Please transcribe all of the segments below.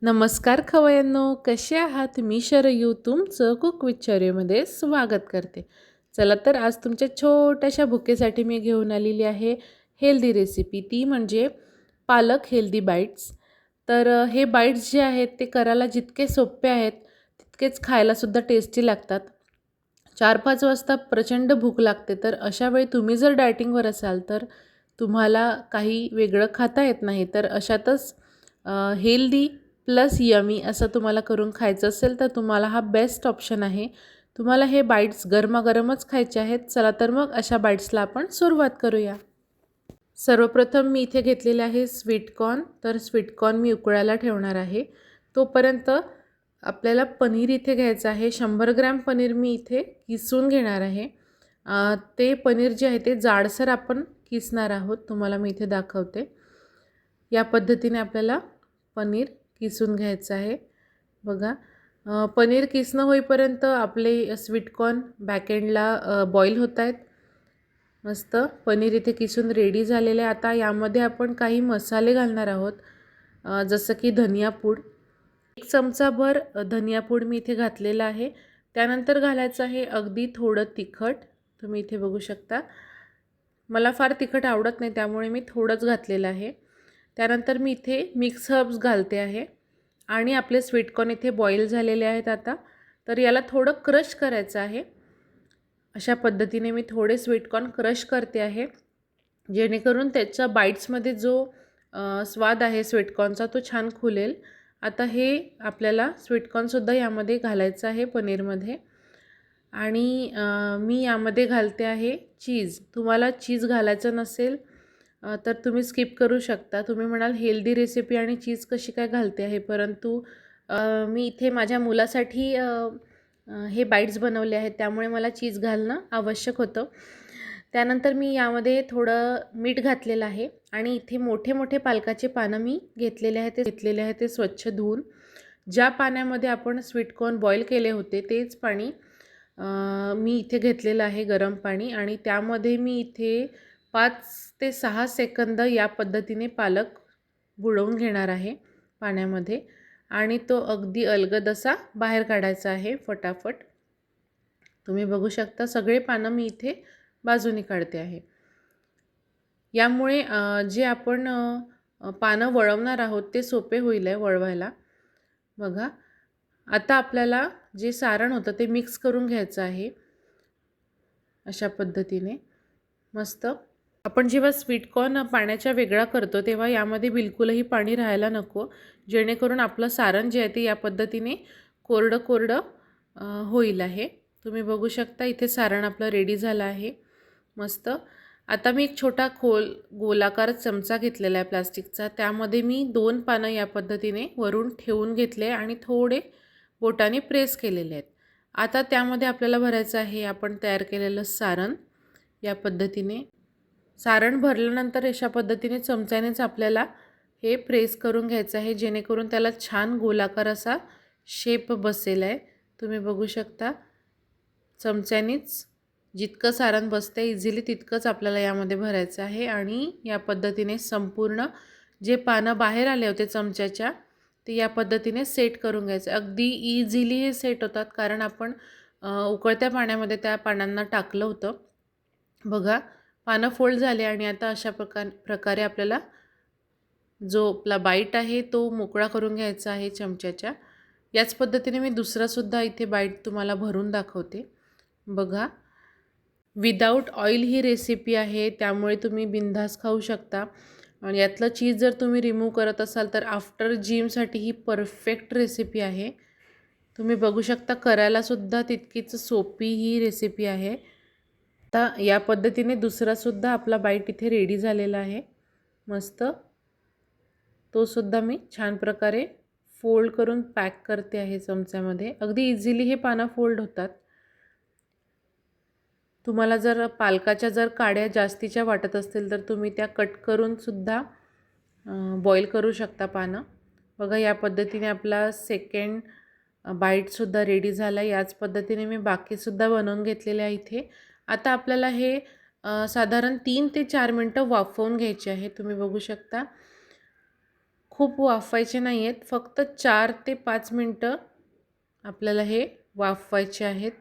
नमस्कार खवय्यांनो, कसे आहात? मी शरयू तुमचं कुक विथ शरयूमध्ये स्वागत करते. चला तर आज तुमच्या छोट्याशा भुकेसाठी मी घेऊन आलेली आहे हेल्दी रेसिपी, ती म्हणजे पालक हेल्दी बाईट्स. तर हे बाईट्स जे आहेत ते करायला जितके सोपे आहेत तितकेच खायलासुद्धा टेस्टी लागतात. 4-5 वाजता प्रचंड भूक लागते, तर अशा वेळी तुम्ही जर डायटिंगवर असाल तर तुम्हाला काही वेगळं खाता येत नाही, तर अशातच हेल्दी प्लस यमी असं तुम्हाला करून खायचं असेल तर तुम्हाला हा बेस्ट ऑप्शन आहे. तुम्हाला हे बाईट्स गरमागरमच खायचे आहेत. चला तर मग अशा बाईट्सला आपण सुरुवात करूया. सर्वप्रथम मी इथे घेतलेले आहे स्वीटकॉर्न. तर स्वीटकॉर्न मी उकळायला ठेवणार आहे. तोपर्यंत आपल्याला पनीर इथे घ्यायचं आहे. 100 ग्रॅम पनीर मी इथे किसून घेणार आहे. ते पनीर जे आहे ते जाडसर आपण किसणार आहोत. तुम्हाला मी इथे दाखवते. या पद्धतीने आपल्याला पनीर किसून घ्यायचं आहे. बघा, पनीर किसणं होईपर्यंत आपले स्वीटकॉर्न बॅकएंडला बॉईल होत आहेत. मस्त पनीर इथे किसून रेडी झालेले आहे. आता यामध्ये आपण काही मसाले घालणार आहोत, जसं की धनियापूड. 1 चमचाभर धनियापूड मी इथे घातलेला आहे. त्यानंतर घालायचं आहे अगदी थोडं तिखट. तुम्ही इथे बघू शकता. मला फार तिखट आवडत नाही, त्यामुळे मी थोडंच घातलेलं आहे. त्यानंतर मी इथे मिक्स हर्ब्स घालते आहे आणि आपले स्वीटकॉर्न इथे बॉईल झालेले आहेत आता. तर याला थोडं क्रश करायचं आहे. अशा पद्धतीने मी थोडे स्वीटकॉर्न क्रश करते आहे, जेणेकरून त्याच्या बाईट्समध्ये जो स्वाद आहे स्वीटकॉर्नचा तो छान खुलेल. आता हे आपल्याला स्वीटकॉर्नसुद्धा यामध्ये घालायचं आहे पनीरमध्ये. आणि मी यामध्ये घालते आहे चीज. तुम्हाला चीज घालायचं नसेल तर तुम्ही स्किप करू शकता. तुम्ही म्हणाल हेल्दी रेसिपी आणि चीज कशी काय घालते आहे, परंतु मी इथे माझ्या मुलासाठी हे बाईट्स बनवले आहेत, त्यामुळे मला चीज घालणं आवश्यक होतं. त्यानंतर मी यामध्ये थोडं मीठ घातलेलं आहे आणि इथे मोठे मोठे पालकाचे पानं मी घेतलेले आहेत ते स्वच्छ धुवून. ज्या पाण्यामध्ये आपण स्वीटकॉर्न बॉईल केले होते तेच पाणी मी इथे घेतलेलं आहे, गरम पाणी. आणि त्यामध्ये मी इथे 5 ते 6 सेकंद या पद्धतीने पालक बुडवून घेणार आहे पाण्यामध्ये आणि तो अगदी अलगद असा बाहेर काढायचा आहे फटाफट. तुम्ही बघू शकता सगळे पानं मी इथे बाजूने काढते आहे. यामुळे जे आपण पानं वळवणार आहोत ते सोपे होईल वळवायला. बघा, आता आपल्याला जे सारण होतं ते मिक्स करून घ्यायचं आहे अशा पद्धतीने. मस्त. आपण जेव्हा स्वीटकॉर्न पाण्याच्या वेगळा करतो तेव्हा यामध्ये बिलकुलही पाणी राहायला नको, जेणेकरून आपलं सारण जे आहे ते या पद्धतीने कोरडं कोरडं होईल आहे. तुम्ही बघू शकता इथे सारण आपलं रेडी झालं आहे. मस्त. आता मी एक छोटा गोलाकार चमचा घेतलेला आहे प्लास्टिकचा. त्यामध्ये मी 2 पानं या पद्धतीने वरून ठेवून घेतले आणि थोडे बोटाने प्रेस केलेले आहेत. आता त्यामध्ये आपल्याला भरायचं आहे आपण तयार केलेलं सारण. या पद्धतीने सारण भरल्यानंतर अशा पद्धतीने चमच्यानेच आपल्याला हे प्रेस करून घ्यायचं आहे, जेणेकरून त्याला छान गोलाकार असा शेप बसेल आहे. तुम्ही बघू शकता चमच्यानेच जितकं सारण बसतं इझिली तितकंच आपल्याला यामध्ये भरायचं आहे. आणि या पद्धतीने संपूर्ण जे पानं बाहेर आले होते चमच्याच्या ते या पद्धतीने सेट करून घ्यायचं. अगदी इझिली हे सेट होतात, कारण आपण उकळत्या पाण्यामध्ये त्या पानांना टाकलं होतं. बघा, पानं फोल्ड झाले आणि आता अशा प्रकारे आपल्याला जो आपला बाईट आहे तो मोकळा करून घ्यायचा आहे चमच्याच्या. याच पद्धतीने मी दुसरासुद्धा इथे बाईट तुम्हाला भरून दाखवते. बघा, विदाऊट ऑइल ही रेसिपी आहे, त्यामुळे तुम्ही बिनधास्त खाऊ शकता. आणि यातलं चीज जर तुम्ही रिमूव्ह करत असाल तर आफ्टर जिमसाठी ही परफेक्ट रेसिपी आहे. तुम्ही बघू शकता करायलासुद्धा तितकीच सोपी ही रेसिपी आहे. आता या पद्धतीने दुसरासुद्धा आपला बाईट इथे रेडी झालेला आहे. मस्त. तो सुद्धा मी छान प्रकारे फोल्ड करून पॅक करते आहे चमच्यामध्ये. अगदी इझिली हे पानं फोल्ड होतात. तुम्हाला जर पालकाच्या काड्या जास्तीच्या वाटत असतील तर तुम्ही त्या कट करून सुद्धा बॉईल करू शकता पानं. बघा, या पद्धतीने आपला सेकंड बाईटसुद्धा रेडी झाला. याच पद्धतीने मी बाकीसुद्धा बनवून घेतलेले आहे इथे. आता आपल्याला हे साधारण 3 ते 4 मिनटं वाफवून घ्यायचे आहे. तुम्ही बघू शकता खूप वाफवायचे नाही आहेत, फक्त 4 ते 5 मिनटं आपल्याला हे वाफवायचे आहेत.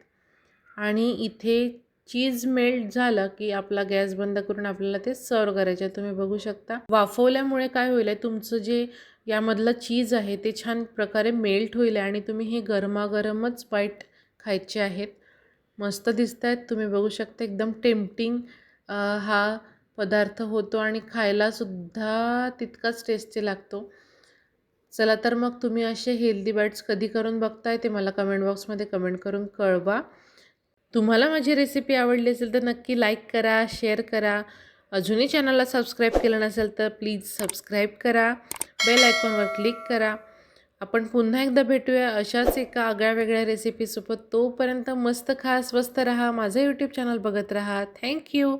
आणि इथे चीज मेल्ट झालं की आपला गॅस बंद करून आपल्याला ते सर्व करायचे आहे. तुम्ही बघू शकता वाफवल्यामुळे काय होईल आहे, तुमचं जे यामधलं चीज आहे ते छान प्रकारे मेल्ट होईल आणि तुम्ही हे गरमागरमच बाईट खायचे आहेत. मस्त दिसत आहेत, तुम्ही बघू शकता एकदम टेम्पटिंग हा पदार्थ होतो आणि खायलासुद्धा तितकाच टेस्टी लागतो. चला तर मग तुम्ही असे हेल्दी बाईट्स कधी करून बघताय ते मला कमेंट बॉक्समध्ये कमेंट करून कळवा. तुम्हाला माझी रेसिपी आवडली असेल तर नक्की लाईक करा, शेअर करा. अजूनही चॅनलला सबस्क्राईब केलं नसेल तर प्लीज सबस्क्राईब करा. बेल आयकॉनवर क्लिक करा. आपण पुन्हा एकदा भेटूया अशाच एका आगळ्या-वेगळ्या रेसिपीसोबत. तोपर्यंत मस्त खा, स्वस्त राहा. माझं यूट्यूब चॅनल बघत राहा. Thank you.